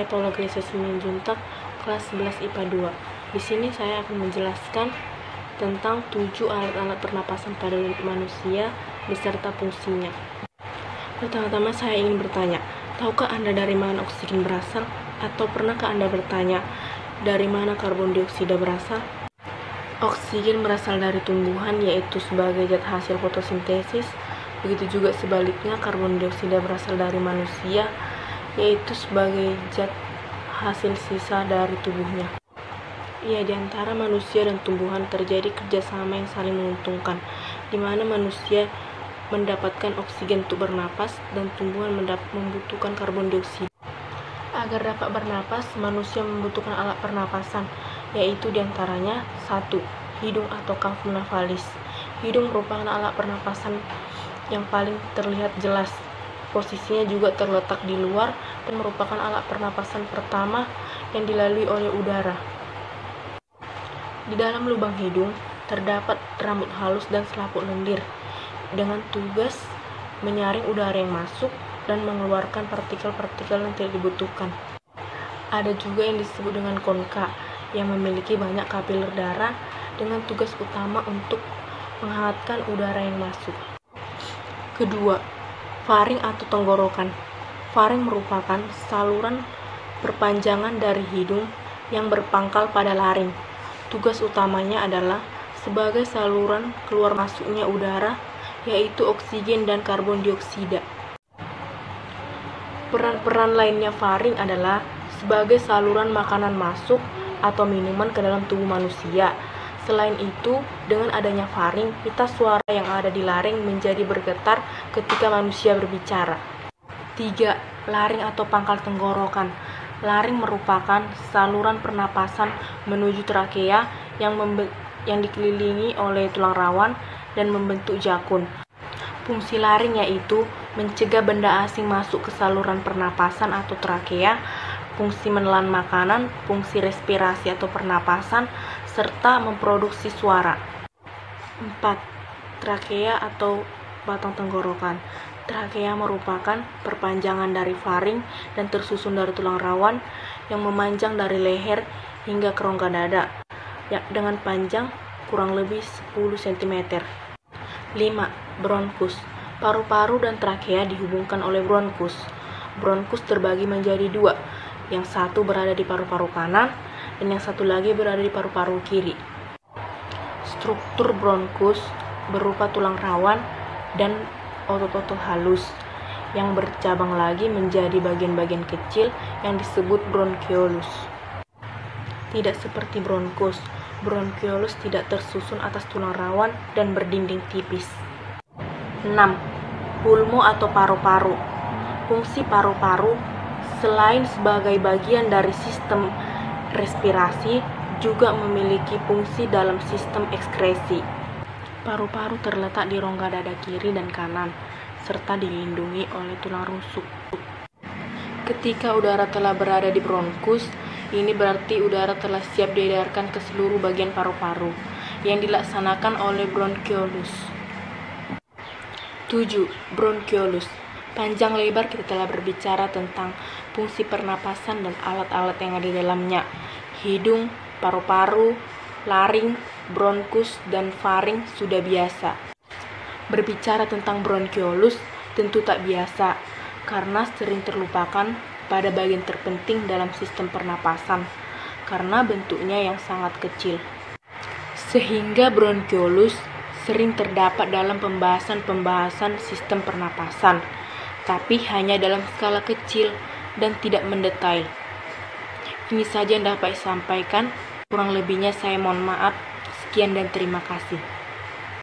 Patologi Simenjuntak kelas 11 IPA 2. Di sini saya akan menjelaskan tentang 7 alat-alat pernapasan pada manusia beserta fungsinya. Pertama-tama saya ingin bertanya, tahukah Anda dari mana oksigen berasal? Atau pernahkah Anda bertanya, dari mana karbon dioksida berasal? Oksigen berasal dari tumbuhan, yaitu sebagai zat hasil fotosintesis. Begitu juga sebaliknya, karbon dioksida berasal dari manusia, yaitu sebagai zat hasil sisa dari tubuhnya. Ya, di antara manusia dan tumbuhan terjadi kerjasama yang saling menguntungkan, di mana manusia mendapatkan oksigen untuk bernapas dan tumbuhan membutuhkan karbon dioksida. Agar dapat bernapas, manusia membutuhkan alat pernapasan, yaitu diantaranya 1. Hidung atau kafum nasalis. Hidung merupakan alat pernapasan yang paling terlihat jelas. Posisinya juga terletak di luar dan merupakan alat pernapasan pertama yang dilalui oleh udara. Di dalam lubang hidung terdapat rambut halus dan selaput lendir dengan tugas menyaring udara yang masuk dan mengeluarkan partikel-partikel yang tidak dibutuhkan. Ada juga yang disebut dengan konka yang memiliki banyak kapiler darah dengan tugas utama untuk menghangatkan udara yang masuk. Kedua, faring atau tenggorokan. Faring merupakan saluran perpanjangan dari hidung yang berpangkal pada laring. Tugas utamanya adalah sebagai saluran keluar masuknya udara, yaitu oksigen dan karbon dioksida. Peran-peran lainnya faring adalah sebagai saluran makanan masuk atau minuman ke dalam tubuh manusia. Selain itu, dengan adanya faring, pita suara yang ada di laring menjadi bergetar ketika manusia berbicara. 3. Laring atau pangkal tenggorokan. Laring merupakan saluran pernapasan menuju trakea yang dikelilingi oleh tulang rawan dan membentuk jakun. Fungsi laring yaitu mencegah benda asing masuk ke saluran pernapasan atau trakea, fungsi menelan makanan, fungsi respirasi atau pernapasan, serta memproduksi suara. 4. Trakea atau batang tenggorokan. Trakea merupakan perpanjangan dari faring dan tersusun dari tulang rawan yang memanjang dari leher hingga ke rongga dada, dengan panjang kurang lebih 10 cm. 5. Bronkus. Paru-paru dan trakea dihubungkan oleh bronkus. Bronkus terbagi menjadi 2, yang satu berada di paru-paru kanan dan yang satu lagi berada di paru-paru kiri. Struktur bronkus berupa tulang rawan dan otot-otot halus yang bercabang lagi menjadi bagian-bagian kecil yang disebut bronchiolus. Tidak seperti bronkus, bronchiolus tidak tersusun atas tulang rawan dan berdinding tipis. 6. Pulmo atau paru-paru. Fungsi paru-paru selain sebagai bagian dari sistem respirasi juga memiliki fungsi dalam sistem ekskresi. Paru-paru terletak di rongga dada kiri dan kanan, serta dilindungi oleh tulang rusuk. Ketika udara telah berada di bronkus, ini berarti udara telah siap diedarkan ke seluruh bagian paru-paru, yang dilaksanakan oleh bronchiolus. 7. Bronchiolus. Panjang lebar kita telah berbicara tentang fungsi pernapasan dan alat-alat yang ada di dalamnya. Hidung, paru-paru, laring, bronkus, dan faring sudah biasa. Berbicara tentang bronchiolus tentu tak biasa, karena sering terlupakan pada bagian terpenting dalam sistem pernapasan, karena bentuknya yang sangat kecil. Sehingga bronchiolus sering terdapat dalam pembahasan sistem pernapasan, tapi hanya dalam skala kecil dan tidak mendetail. Ini saja yang dapat saya sampaikan. Kurang lebihnya saya mohon maaf. Sekian dan terima kasih.